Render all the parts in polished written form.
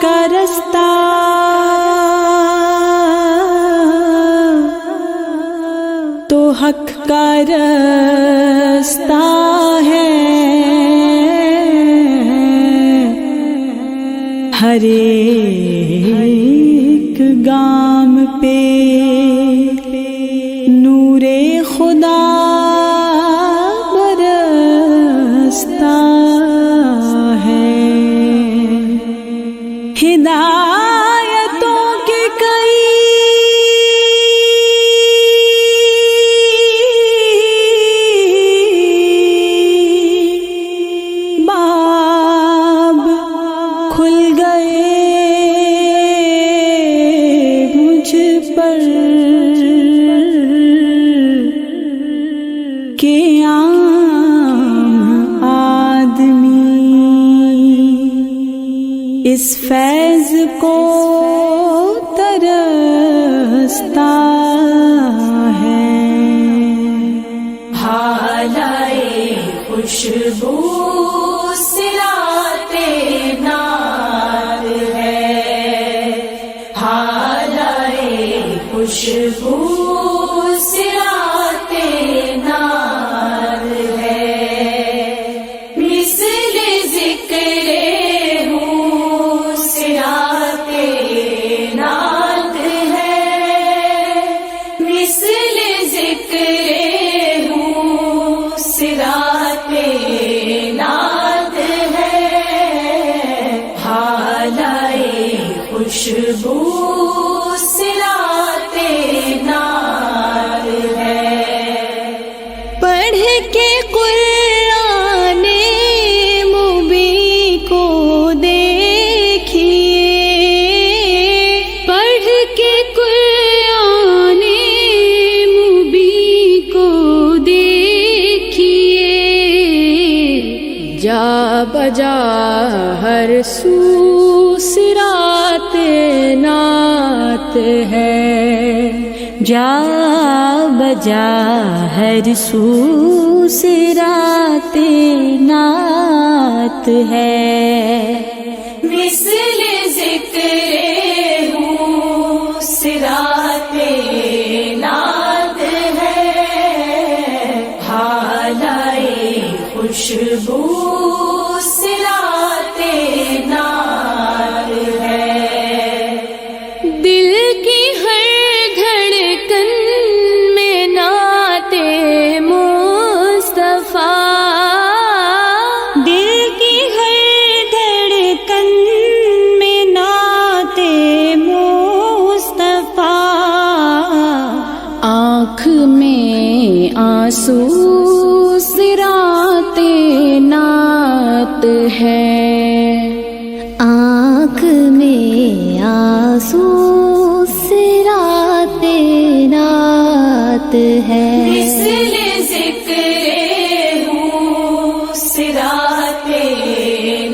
کا رستہ تو حق کا رستہ ہے، ہر ایک گام پہ نور خدا برستا ہے، ہدایتوں کے کئی باب کھل گئے مجھ پر کہ عام آدمی اس فیض کو ترستا ہے، حالائے خوشبو صراط نار ہے، حالائے خوشبو صراط نار ہے، مثل ذکر ہوں صراط نات ہے، مثل ذکر ہوں صراط نات ہے، حالائے خوشبو صراط نار ہے، پڑھ کے قرآن مبین کو دیکھیے، پڑھ کے قرآن مبین کو دیکھیے، جا بجا ہر سو صراط نات ہے، جا بجا ہر سو صراط نات ہے، مثل ذکر ہوں صراط نات ہے، حالائے خوشبو صراط نار ہے، دل کی ہر دھڑکن میں نعت مصطفیٰ، دل کی ہر دھڑکن میں نعت مصطفیٰ، آنکھ میں آنسو صراط نات ہے، آنکھ میں آنسو صراط نات ہے، مثل ذکر ہوں صراط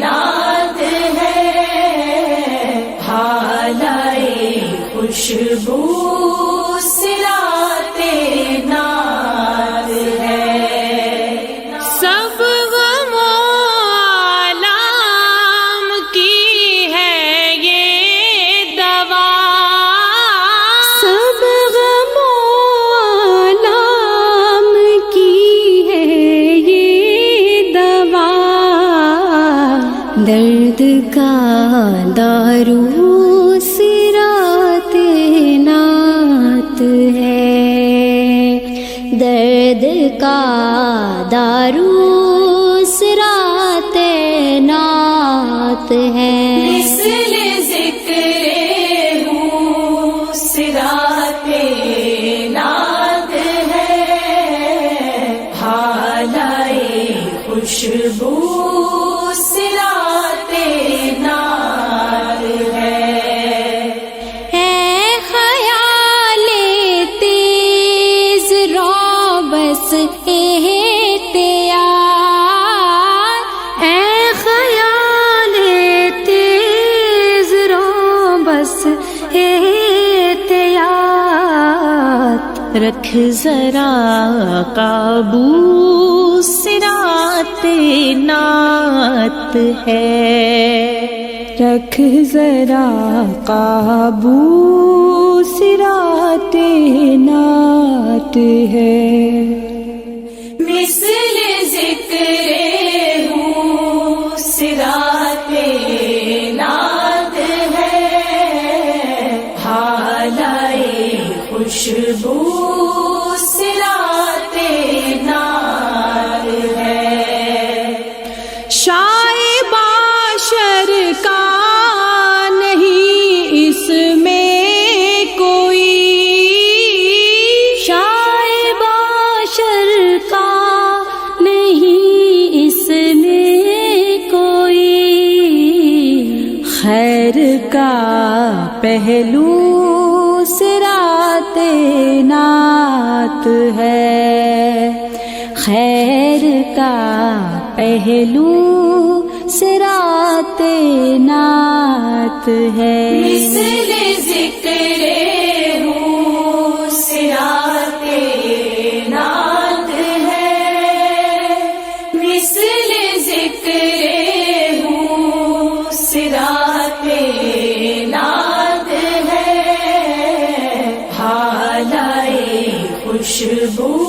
نات ہے، حالائے خوشبو صراط نار ہے، سب غم و آلام کی ہے یہ دوا، سب غم و آلام کی ہے یہ دوا، درد کا دارو صراط نات ہے، درد کا دارو صراط نات ہے، مثل ذکر ہوں صراط نات ہے، حالائے خوشبو صراط نار ہے، اے خیال تیز رو بس احتیاط، اے خیال تیز رو بس احتیاط، رکھ ذرا قابو صراط نات ہے، رکھ ذرا قابو صراط نعت ہے، مثل ذکر ہوں صراط نعت ہے، حالائے خوشبو صراط نعت ہے، شائبہ شر کا نہیں اس میں کوئی، شائبہ شر کا نہیں اس میں کوئی، خیر کا پہلو صراط نعت ہے، خیر کا پہلو صراط نعت ہے، مثل ذکر ہوں صراط نعت ہے، مثل ذکر ہوں صراط نعت ہے، حالائے خوشبو